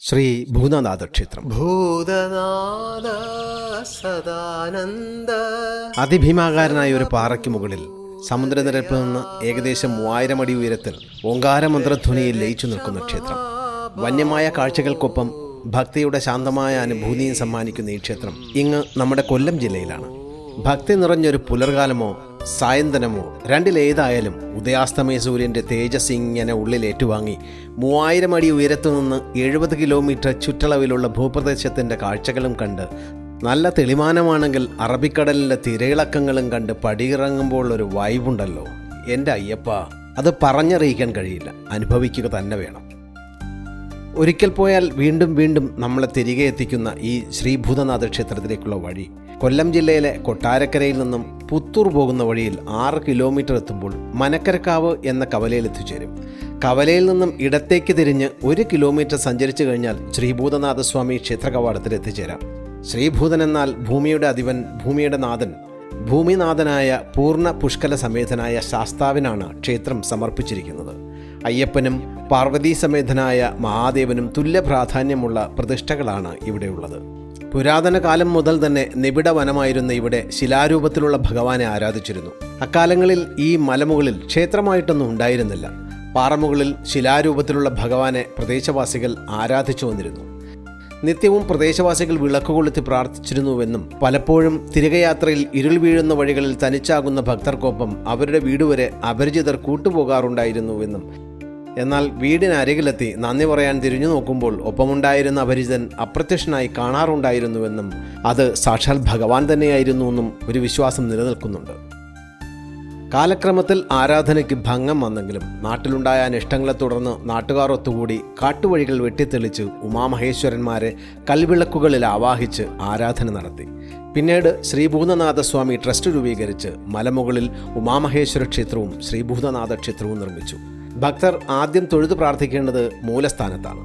ശ്രീ ഭൂതനാഥ ക്ഷേത്രം. ഭൂതനാഥ സദാനന്ദ. അതിഭീമാകാരനായ ഒരു പാറയ്ക്ക് മുകളിൽ സമുദ്രനിരപ്പിൽ നിന്ന് ഏകദേശം 3000 അടി ഉയരത്തിൽ ഓങ്കാരമന്ത്രധ്വനിയിൽ ലയിച്ചു നിൽക്കുന്ന ക്ഷേത്രം. വന്യമായ കാഴ്ചകൾക്കൊപ്പം ഭക്തിയുടെ ശാന്തമായ അനുഭൂതിയും സമ്മാനിക്കുന്ന ഈ ക്ഷേത്രം ഇങ്ങ് നമ്മുടെ കൊല്ലം ജില്ലയിലാണ്. ഭക്തി നിറഞ്ഞൊരു പുലർകാലമോ സായന്തനമോ രണ്ടിലേതായാലും ഉദയാസ്തമയ സൂര്യൻ്റെ തേജസ് ഇങ്ങനെ ഉള്ളിൽ ഏറ്റുവാങ്ങി 3000 അടി ഉയരത്തു നിന്ന് 70 കിലോമീറ്റർ ചുറ്റളവിലുള്ള ഭൂപ്രദേശത്തിൻ്റെ കാഴ്ചകളും കണ്ട്, നല്ല തെളിമാനമാണെങ്കിൽ അറബിക്കടലിൻ്റെ തിരയിളക്കങ്ങളും കണ്ട് പടിയിറങ്ങുമ്പോൾ ഒരു വൈബുണ്ടല്ലോ എൻ്റെ അയ്യപ്പ, അത് പറഞ്ഞറിയിക്കാൻ കഴിയില്ല, അനുഭവിക്കുക തന്നെ വേണം. ഒരിക്കൽ പോയാൽ വീണ്ടും വീണ്ടും നമ്മളെ തിരികെ എത്തിക്കുന്ന ഈ ശ്രീ ഭൂതനാഥ ക്ഷേത്രത്തിലേക്കുള്ള വഴി കൊല്ലം ജില്ലയിലെ കൊട്ടാരക്കരയിൽ നിന്നും പുത്തൂർ പോകുന്ന വഴിയിൽ 6 കിലോമീറ്റർ എത്തുമ്പോൾ മനക്കരക്കാവ് എന്ന കവലയിൽ എത്തിച്ചേരും. കവലയിൽ നിന്നും ഇടത്തേക്ക് തിരിഞ്ഞ് 1 കിലോമീറ്റർ സഞ്ചരിച്ചു കഴിഞ്ഞാൽ ശ്രീഭൂതനാഥസ്വാമി ക്ഷേത്ര കവാടത്തിൽ എത്തിച്ചേരാം. ശ്രീഭൂതൻ എന്നാൽ ഭൂമിയുടെ അധിപൻ, ഭൂമിയുടെ നാഥൻ. ഭൂമിനാഥനായ പൂർണ്ണ പുഷ്കല സമേതനായ ശാസ്താവിനാണ് ക്ഷേത്രം സമർപ്പിച്ചിരിക്കുന്നത്. അയ്യപ്പനും പാർവതീ സമേതനായ മഹാദേവനും തുല്യ പ്രാധാന്യമുള്ള പ്രതിഷ്ഠകളാണ് ഇവിടെയുള്ളത്. പുരാതന കാലം മുതൽ തന്നെ നിബിഡ വനമായിരുന്ന ഇവിടെ ശിലാരൂപത്തിലുള്ള ഭഗവാനെ ആരാധിച്ചിരുന്നു. അക്കാലങ്ങളിൽ ഈ മലമുകളിൽ ക്ഷേത്രമായിട്ടൊന്നും ഉണ്ടായിരുന്നില്ല. പാറമുകളിൽ ശിലാരൂപത്തിലുള്ള ഭഗവാനെ പ്രദേശവാസികൾ ആരാധിച്ചു വന്നിരുന്നു. നിത്യവും പ്രദേശവാസികൾ വിളക്കുകൊളുത്തി പ്രാർത്ഥിച്ചിരുന്നുവെന്നും പലപ്പോഴും തിരികെയാത്രയിൽ ഇരുൾ വീഴുന്ന വഴികളിൽ തനിച്ചാകുന്ന ഭക്തർക്കൊപ്പം അവരുടെ വീട് വരെ അപരിചിതർ കൂട്ടുപോകാറുണ്ടായിരുന്നുവെന്നും, എന്നാൽ വീടിനരികിലെത്തി നന്ദി പറയാൻ തിരിഞ്ഞു നോക്കുമ്പോൾ ഒപ്പമുണ്ടായിരുന്ന അപരിചിതൻ അപ്രത്യക്ഷനായി കാണാറുണ്ടായിരുന്നുവെന്നും അത് സാക്ഷാൽ ഭഗവാൻ തന്നെയായിരുന്നുവെന്നും ഒരു വിശ്വാസം നിലനിൽക്കുന്നുണ്ട്. കാലക്രമത്തിൽ ആരാധനയ്ക്ക് ഭംഗം വന്നെങ്കിലും നാട്ടിലുണ്ടായ അനിഷ്ടങ്ങളെ തുടർന്ന് നാട്ടുകാർ ഒത്തുകൂടി കാട്ടുവഴികൾ വെട്ടിത്തെളിച്ച് ഉമാമഹേശ്വരന്മാരെ കൽവിളക്കുകളിൽ ആവാഹിച്ച് ആരാധന നടത്തി. പിന്നീട് ശ്രീഭൂതനാഥസ്വാമി ട്രസ്റ്റ് രൂപീകരിച്ച് മലമുകളിൽ ഉമാമഹേശ്വര ക്ഷേത്രവും ശ്രീഭൂതനാഥ ക്ഷേത്രവും നിർമ്മിച്ചു. ഭക്തർ ആദ്യം തൊഴുതു പ്രാർത്ഥിക്കേണ്ടത് മൂലസ്ഥാനത്താണ്.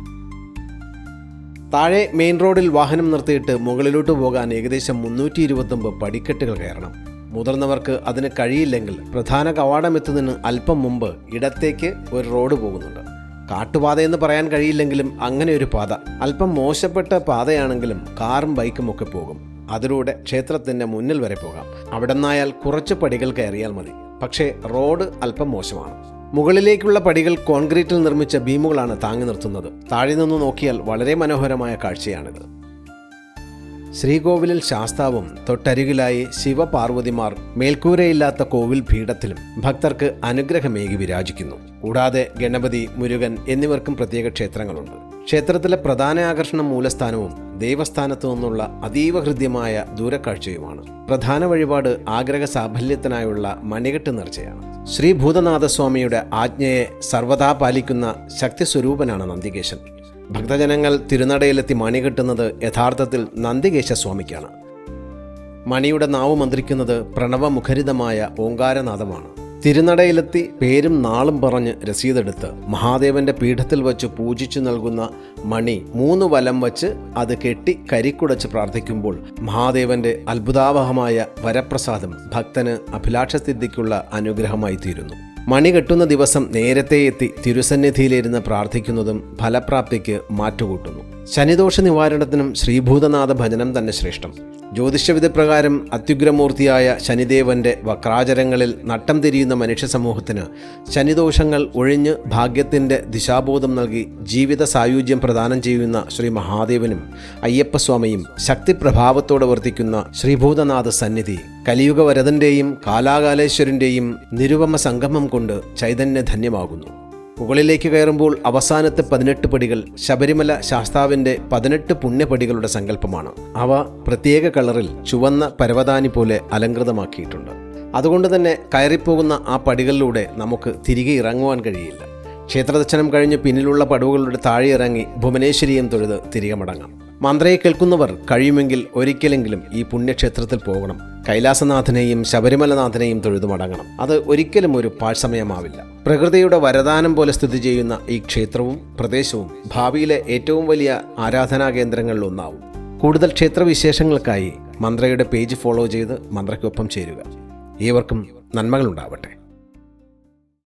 താഴെ മെയിൻ റോഡിൽ വാഹനം നിർത്തിയിട്ട് മുകളിലോട്ട് പോകാൻ ഏകദേശം 329 പടിക്കെട്ടുകൾ കയറണം. മുതിർന്നവർക്ക് അതിന് കഴിയില്ലെങ്കിൽ പ്രധാന കവാടമെത്തുന്നതിന് അല്പം മുമ്പ് ഇടത്തേക്ക് ഒരു റോഡ് പോകുന്നുണ്ട്. കാട്ടുപാതയെന്ന് പറയാൻ കഴിയില്ലെങ്കിലും അങ്ങനെ ഒരു പാത. അല്പം മോശപ്പെട്ട പാതയാണെങ്കിലും കാറും ബൈക്കും ഒക്കെ പോകും. അതിലൂടെ ക്ഷേത്രത്തിൻ്റെ മുന്നിൽ വരെ പോകാം. അവിടെ നിന്നായാൽ കുറച്ച് പടികൾ കയറിയാൽ മതി. പക്ഷേ റോഡ് അല്പം മോശമാണ്. മുകളിലേക്കുള്ള പടികൾ കോൺക്രീറ്റിൽ നിർമ്മിച്ച ബീമുകളാണ് താങ്ങി നിർത്തുന്നത്. താഴെ നിന്ന് നോക്കിയാൽ വളരെ മനോഹരമായ കാഴ്ചയാണിത്. ശ്രീകോവിലിൽ ശാസ്താവും തൊട്ടരികിലായി ശിവപാർവതിമാർ മേൽക്കൂരയില്ലാത്ത കോവിൽ പീഠത്തിലും ഭക്തർക്ക് അനുഗ്രഹമേകി വിരാജിക്കുന്നു. കൂടാതെ ഗണപതി, മുരുകൻ എന്നിവർക്കും പ്രത്യേക ക്ഷേത്രങ്ങളുണ്ട്. ക്ഷേത്രത്തിലെ പ്രധാന ആകർഷണം മൂലസ്ഥാനവും ദേവസ്ഥാനത്തു നിന്നുള്ള അതീവ ഹൃദ്യമായ ദൂരക്കാഴ്ചയുമാണ്. പ്രധാന വഴിപാട് ആഗ്രഹ സാഫല്യത്തിനായുള്ള മണികെട്ട് നേർച്ചയാണ്. ശ്രീ ഭൂതനാഥസ്വാമിയുടെ ആജ്ഞയെ സർവദാ പാലിക്കുന്ന ശക്തിസ്വരൂപനാണ് നന്ദികേശൻ. ഭക്തജനങ്ങൾ തിരുനടയിലെത്തി മണി കെട്ടുന്നത് യഥാർത്ഥത്തിൽ നന്ദികേശ സ്വാമിക്കാണ്. മണിയുടെ നാവ് മന്ത്രിക്കുന്നത് പ്രണവമുഖരിതമായ ഓങ്കാരനാഥമാണ്. തിരുനടയിലെത്തി പേരും നാളും പറഞ്ഞ് രസീതെടുത്ത് മഹാദേവന്റെ പീഠത്തിൽ വച്ച് പൂജിച്ചു നൽകുന്ന മണി 3 വലം വച്ച് അത് കെട്ടി കരിക്കുടച്ച് പ്രാർത്ഥിക്കുമ്പോൾ മഹാദേവന്റെ അത്ഭുതാവഹമായ വരപ്രസാദം ഭക്തന് അഭിലാഷസിദ്ധിക്കുള്ള അനുഗ്രഹമായി തീരുന്നു. മണി കെട്ടുന്ന ദിവസം നേരത്തെ എത്തി തിരുസന്നിധിയിലിരുന്ന് പ്രാർത്ഥിക്കുന്നതും ഫലപ്രാപ്തിക്ക് മാറ്റുകൂട്ടുന്നു. ശനിദോഷ നിവാരണത്തിനും ശ്രീഭൂതനാഥ ഭജനം തന്നെ ശ്രേഷ്ഠം. ജ്യോതിഷവിധി പ്രകാരം അത്യുഗ്രമൂർത്തിയായ ശനിദേവന്റെ വക്രാചരങ്ങളിൽ നട്ടം തിരിയുന്ന മനുഷ്യ സമൂഹത്തിന് ശനിദോഷങ്ങൾ ഒഴിഞ്ഞ് ഭാഗ്യത്തിൻ്റെ ദിശാബോധം നൽകി ജീവിത സായുജ്യം പ്രദാനം ചെയ്യുന്ന ശ്രീ മഹാദേവനും അയ്യപ്പസ്വാമിയും ശക്തിപ്രഭാവത്തോടെ വർത്തിക്കുന്ന ശ്രീഭൂതനാഥ സന്നിധി കലിയുഗ വരദന്റെയും കാലാകാലേശ്വരൻ്റെയും നിരുപമ സംഗമം കൊണ്ട് ചൈതന്യധന്യമാകുന്നു. മുകളിലേക്ക് കയറുമ്പോൾ അവസാനത്തെ 18 പടികൾ ശബരിമല ശാസ്താവിൻ്റെ 18 പുണ്യപടികളുടെ സങ്കല്പമാണ്. അവ പ്രത്യേക കളറിൽ ചുവന്ന പരവതാനി പോലെ അലങ്കൃതമാക്കിയിട്ടുണ്ട്. അതുകൊണ്ട് തന്നെ കയറിപ്പോകുന്ന ആ പടികളിലൂടെ നമുക്ക് തിരികെ ഇറങ്ങുവാൻ കഴിയില്ല. ക്ഷേത്രദർശനം കഴിഞ്ഞ് പിന്നിലുള്ള പടവുകളുടെ താഴെ ഇറങ്ങി ഭുവനേശ്വരിയും തൊഴുത് തിരികെ മടങ്ങാം. മന്ത്രയെ കേൾക്കുന്നവർ കഴിയുമെങ്കിൽ ഒരിക്കലെങ്കിലും ഈ പുണ്യക്ഷേത്രത്തിൽ പോകണം. കൈലാസനാഥനെയും ശബരിമലനാഥനെയും തൊഴുതു മടങ്ങണം. അത് ഒരിക്കലും ഒരു പാഴ്സമയമാവില്ല. പ്രകൃതിയുടെ വരദാനം പോലെ സ്ഥിതി ചെയ്യുന്ന ഈ ക്ഷേത്രവും പ്രദേശവും ഭാവിയിലെ ഏറ്റവും വലിയ ആരാധനാ കേന്ദ്രങ്ങളിലൊന്നാവും. കൂടുതൽ ക്ഷേത്രവിശേഷങ്ങൾക്കായി മന്ത്രയുടെ പേജ് ഫോളോ ചെയ്ത് മന്ത്രയ്ക്കൊപ്പം ചേരുക. ഏവർക്കും നന്മകളുണ്ടാവട്ടെ.